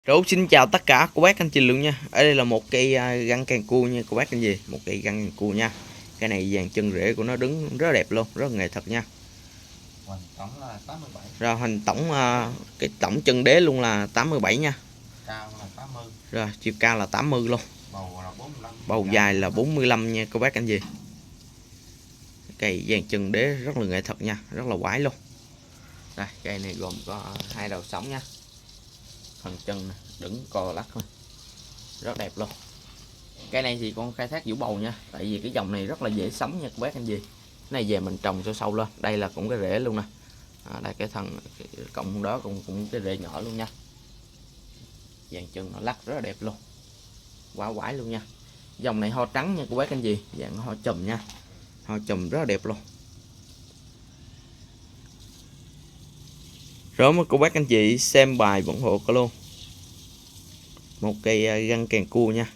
Rủ xin chào tất cả cô bác anh chị luôn nha. Ở đây là một cây găng càng cua nha cô bác anh chị, một cây găng càng cua nha. Cái này dàn chân rễ của nó đứng rất đẹp luôn, rất nghệ thuật nha. Hoành tổng là 87. Rồi hình tổng cái tổng chân đế luôn là 87 nha. Cao là 80. Rồi chiều cao là 80 luôn. Bầu là 45. Bầu dài là 45 nha cô bác anh chị. Cây dàn chân đế rất là nghệ thuật nha, rất là quái luôn. Đây, cây này gồm có hai đầu sóng nha. Phần chân này, đứng co lắc thôi. Rất đẹp luôn. Cây này thì con khai thác vũ bầu nha, tại vì cái dòng này rất là dễ sống nha cô bác anh chị. Cái này về mình trồng sâu sâu lên, đây là cũng cái rễ luôn nè. Đây cái cộng đó cũng cái rễ nhỏ luôn nha. Dàn chân nó lắc rất là đẹp luôn, quá quái luôn nha. Dòng này ho trắng nha cô bác anh chị, dạng ho chùm nha, ho chùm rất là đẹp luôn. Rồi mà cô bác anh chị xem bài ủng hộ có luôn một cây găng càng cua nha.